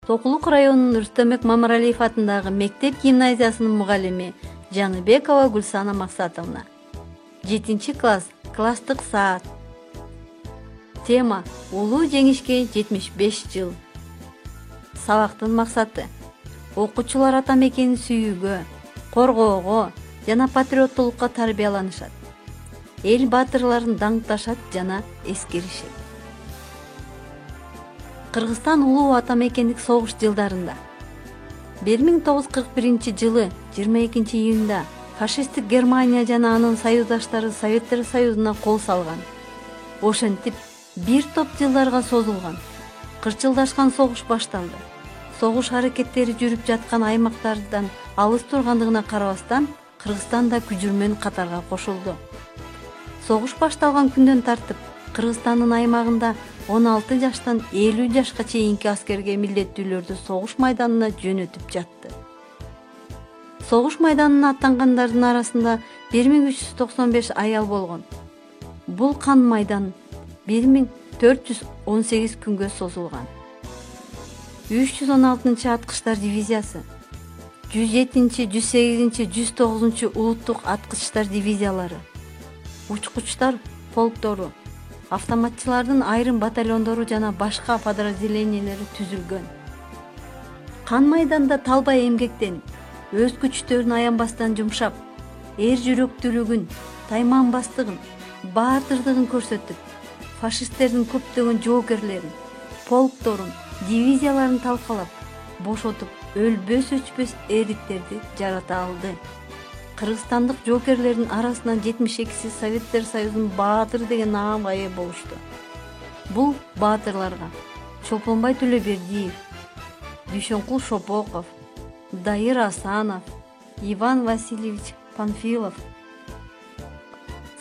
Токулук районунун Рустембек Мамыралиев атындагы мектеп гимназиясынын мугалими Жаныбекова Гүлсана Максатовна. 7-класс, класстык саат. Тема: улуу жеңишке 75 жыл. Сабактын максаты: окуучулар ата мекенин сүйүүгө, коргоого жана патриоттулукка тарбияланышат. Эл баатырларын даңкташат жана эскеришет. Кыргызстан улуу ата мекендик согуш жылдарында 1941 жылы 22 июнда фашисттик Германия жана анын союздаштары Советтер Союзуна кол салган. Ошентип бир топ жылдарга созулган кырчылдашкан согуш башталды. Согуш аракеттери жүрүп жаткан аймактардан алыс тургандыгына карабастан Кыргызстан да күжүрмөн катарга кошулду. Согуш башталган күндөн тартып Кыргызстандын аймагында 16 жаштан 50 жашка чейинки аскерге милдеттүүлөрдү согуш майданына жөнөтүп жатты. Согуш майданына аттангандардын арасында 1395 аял болгон. Бул кан майдан 1418 күнгө созулган. 316 аткычтар дивизиясы, 107, 108, 109 улуттук аткычтар дивизиялары, учкучтар полктору, автоматчылардын айрым батальондору жана башка подразделениялары түзүлгөн. Кан майданда талбай эмгектенип, өз күчтөрүн аянбастан жумшап, эр жүрөктүүлүгүн, тайманбастыгын, баатырдыгын көрсөтүп, фашисттердин көптөгөн жоокерлерин, полкторун, дивизияларын талкалап, бошотуп, өлбөс өчпөс эрикттерди жарата алды. Кыргызстандык жоокерлердин арасынан 72-си Советтер Союзунун баатыр деген наамга ээ болушту. Бул баатырларга Чолпонбай Төлөбердиев, Дүйшөнкул Шопоков, Дайыр Асанов, Иван Васильевич Панфилов,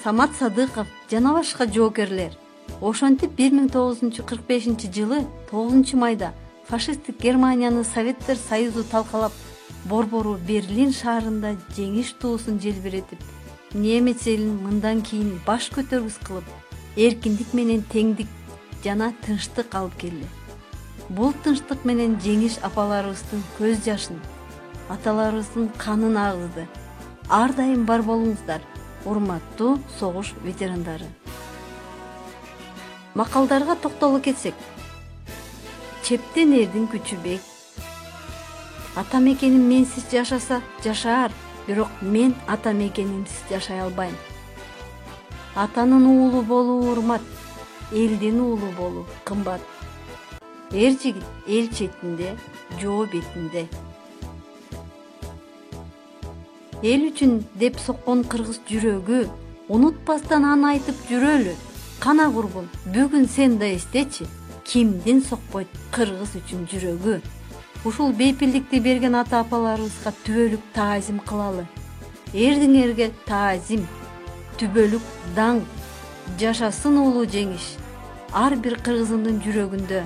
Самат Садыков жана башка жоокерлер. Ошентип 1945 жылы 9 майда фашисттик Германияны Советтер Союзу талкалап, Борбору Берлин шаарында жеңиш туусун желбиретип, немец элин мындан кийин баш көтөргүс кылып, эркиндик менен теңдик жана тынчтык алып келди. Бул тынчтык менен жеңиш апаларыбыздын көз жашын, аталарыбыздын канын агызды. Ар дайым бар болуңуздар, урматтуу согуш ветерандары. Макалдарга токтоло кетсек, чептен эрдин күчү бек. Ата мекеним менсиз жашаса жашаар, бирок мен ата мекенимсиз жашай албайм. Атанын уулу болуу урмат, элдин уулу болуу кымбат. Эр жигит эл четинде, жоо бетинде. Эл үчүн деп соккон кыргыз жүрөгү, унутпастан аны айтып жүрөлү. Кана курбун, бүгүн сен да эстечи, кимдин сокпойт кыргыз үчүн жүрөгү. Ушул бейпилдикти берген ата-апаларыбызга түбөлүк таазим кылалы. Эрдин эрге таазим, түбөлүк даңк, жашасын улуу жеңиш. Ар бир кыргыздын жүрөгүндө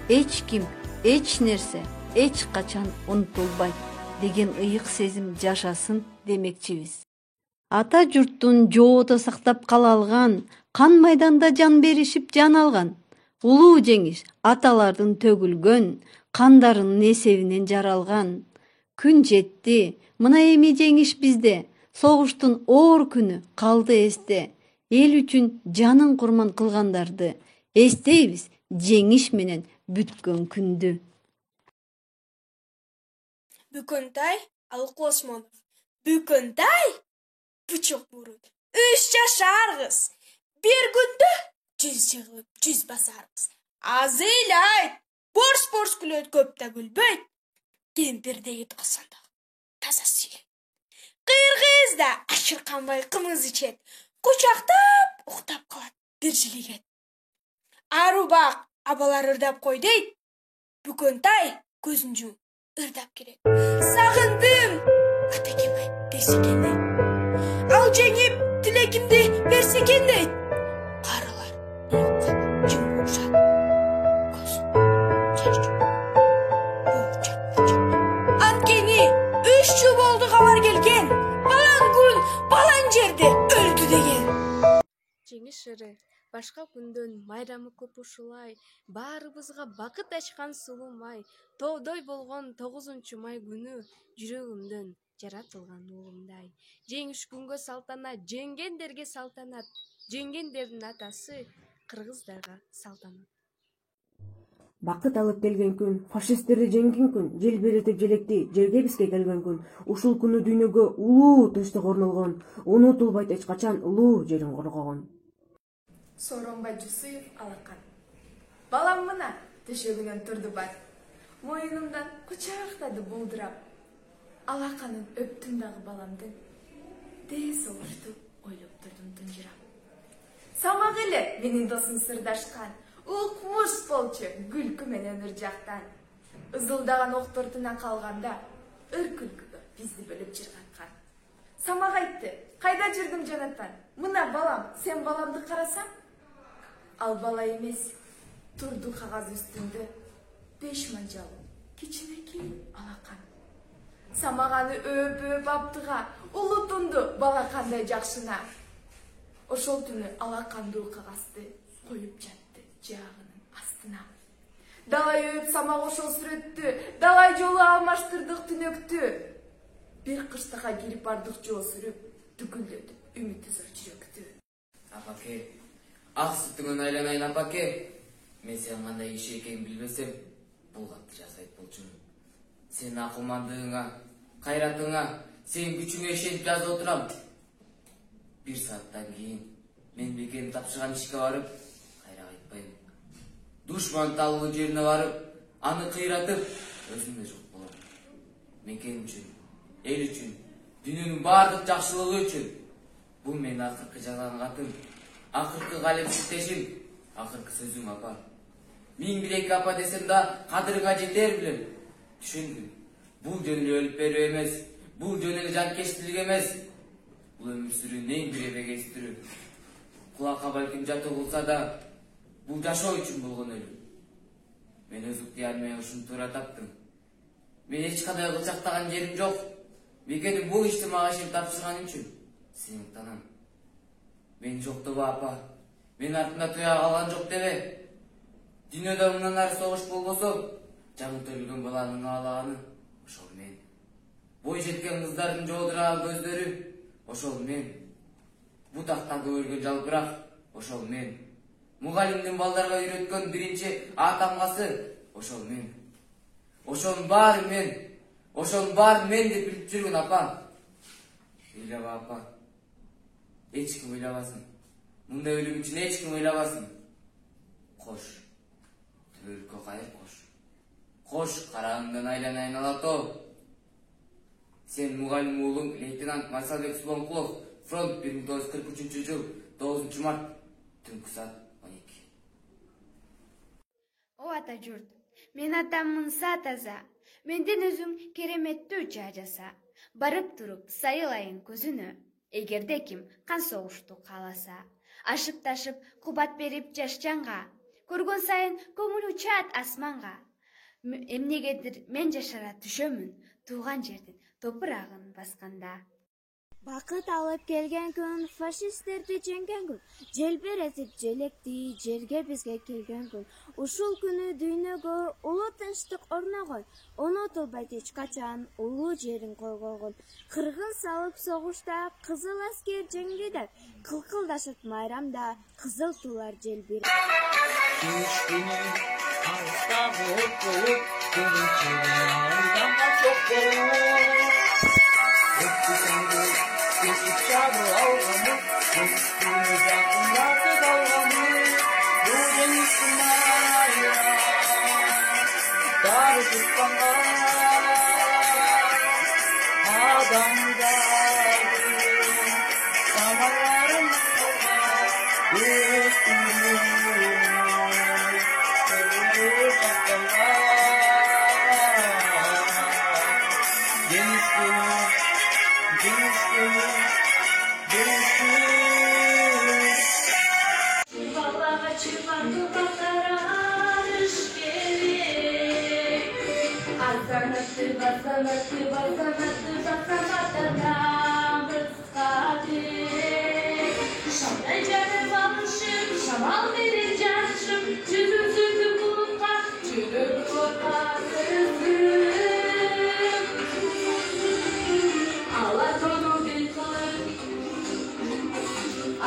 эч ким, эч нерсе, эч качан унутулбайт деген ыйык сезим жашасын демекчибиз. Ата журттун жоодо сактап кала алган, кан майданда жан беришип жан алган. Улуу жеңиш аталардын төгүлгөн, кандарынын эсебинен жаралган. Күн жетти, мына эми жеңиш бизде. Согуштун оор күнү калды эсте. Эл үчүн жанын курман кылгандарды эстейбиз жеңиш менен бүткөн күндү. Бүкөнтай Алыкул Осмонов. Бүкөнтай пучок бурут. 3 жашарбыз. Bir күндө 100 жыгылып 100 басарбыз. Аз эле айт. Борс күлөт, көп да күлбөйт. Кемпирдеги тосондо таза сүйөт. Кыргыз да ашырканбай кымыз ичет. Кучактап уктап калат, бир жилигет. Арубак абалар ырдап кой дейт. Бүкөнтай көзүн жумуп ырдап келет. Сагындым атакем айт десе экен дейт. Ал жеңип тилекимди берсе экен дейт. Карылар уйкуп жумушат. Анткени 3 жыл болду кабар келген. Балан күн, балан жерде өлдү деген. Жеңиш ыры Башка күндөн майрамы көп ушулай, баарыбызга бакыт ачкан сулуу май, тоодой болгон 9 май күнү жүрөгүмдөн жаратылган уулумдай. Жеңиш күнгө салтанат, жеңгендерге салтанат, жеңгендердин атасы кыргыздарга салтанат. Бакыт алып келген күн, фашисттерди жеңген күн, жел беретип желекти, жерге бизге келген күн. Ушул күнү дүйнөгө улуу тынчтык орнолгон, унутулбайт эч качан улуу жерин коргогон. Сооронбай Жусуев алакан. Балам мына төшөгүнөн турду бар. Моюнумдан кучактады болдурап. Алаканын өптүм дагы баламдын. Дээ согушту ойлоп турдум тунжурап. Самак эле менин досум сырдашкан. Укмуш болчу күлкү менен ыр жактан. Ызылдаган октортунан калганда ыр күлкүгө бизди бөлүп жыргаткан. Самак айтты: "Кайда жүрдүң, Жанатан? Мына балам, сен баламды карасаң?" Ал бала эмес, турду кагаз үстүндө 5 манжалуу кичинекей алакан. Самаганы өп аптыга, улутунду бала кандай жакшына. Ошол түнү алакандуу кагазды коюп жатты жаагынын астына. Далай өп самак ошол сүрөттү, далай жолу алмаштырдык түнөктү. Бир кыштакка кирип бардык жоо сүрүп, түгүлдөтүп үмүтү зор жүрөктү. Апаке, ак сүтүңөн айланайын апаке. Мен сен кандай киши экенин билбесем, бул катты жазбайт болчумун. Сен акылмандыгыңа, кайратыңа, сен күчүңө ишенип жазып отурам. 1 сааттан кийин мен Мекенин тапшырган ишке барып, кайра кайтпайм. Душман талуу жерине барып, аны кыйратып, өзүм да жок болом. Мекен үчүн, эл үчүн, дүйнөнүн баардык жакшылыгы үчүн. Бул менин акыркы жазган катым, акыркы калем сиктешим, акыркы сөзүм апа. 1001 апа десем да кадырыңа жетер билем. Түшүндүм. Бул жөн эле өлүп берүү эмес, бул жөн эле жанкечтилик эмес. Бул өмүр сүрүүнүн эң бир эбегестирүү. Кулакка балким жаты болса да, бул жашоо үчүн болгон өлүм. Мен өз ыктыярым менен ушуну туура таптым. Мен эч кандай кылчактаган жерим жок. Мекенин бул ишти мага ишенип тапшырган үчүн сыйынтанам. Мен жоктобу апа, мен артымда туя калган жок дебе. Дүйнөдө мындан ары согуш болбосо, жаңы төрөлгөн баланын аалаганы ошол мен. Бой жеткен кыздардын жоодураган көздөрү ошол мен. Бутактарды өргөн жалбырак ошол мен. Мугалимдин балдарга үйрөткөн биринчи А тамгасы ошол мен. Ошонун баары мен. Ошонун баарын мен деп билип жүргүн апа. Ыйлаба апа. Эч ким ыйлабасын. Мындай өлүм үчүн эч ким ыйлабасын. Кош. Түбөлүккө кайыр кош. Кош караңыңдан айланайын алатоо. Сен мугалим уулуң лейтенант Марсалбек Сулонкулов, фронт 1943-жыл 9 март, түнкү саат 12. О ата журт, мен атам мынса таза, менден өзүң кереметтүү жаа жаса. Барып туруп сайылайын көзүнө, эгерде ким кан согушту кааласа. Ашып ташып кубат берип жаш жанга, көргөн сайын көңүл учат асманга. Эмнегедир мен жашара түшөмүн, тууган жердин топурагын басканда. Бакыт алып келген күн, фашисттерди жеңген күн, желбиретип желекти, жерге бизге келген күн. Ушул күнү дүйнөгө улуу тынчтык орногон, унутулбайт эч качан улуу жерин коргогон. Кыргын салып согушта кызыл аскер жеңди деп, кылкылдашат майрамда кызыл туулар желбиреп. Şamal menен жашым жүзүм сүртүп булутка жүрөк кырсым ала тону дем кылып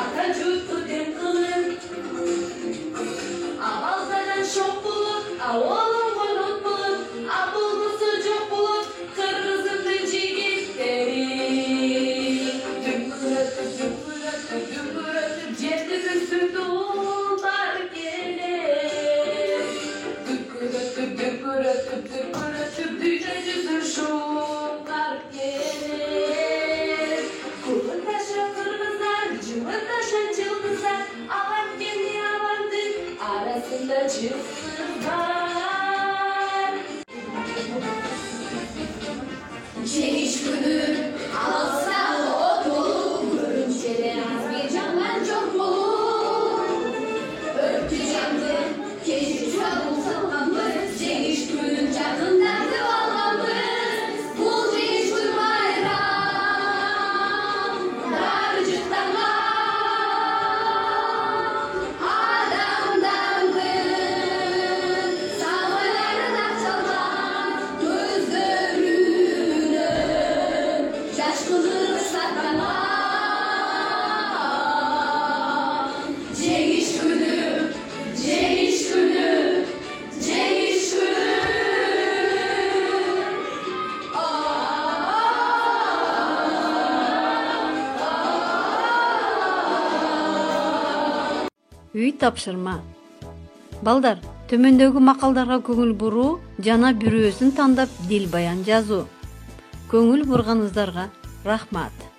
ата жуту дем кылып абалсадан шок болуп аолумго нот болуп абылгысы жок болуп кыргызымдын жигиттери дүмпүрөтүп жерди бүсүрдү улдар келет дүркүрөтүп дүйнө жүзүн шуңгар келет кулун таша кыргыздар жымын таша жылдыздар алам кени алардын арасында жылдыздар жеңиш күнү алса от болуп көрүнчелер азби жаман жок болуп өрттү жанды кечип чабыл салганбыз жеңиш күнүн жакындатып алганбыз бул жеңиш күн байрам дары жыттанган адамдардын самайларын акчалган көздөрүнөн жаш кызыр сактанган жеңиш күнү жеңиш күнү жеңиш күнү Үй тапшырма. Балдар, төмөндөгү макалдарга көңүл буруу жана бирөөсүн тандап дил баян жазуу. Көңүл бурганыңыздарга рахмат.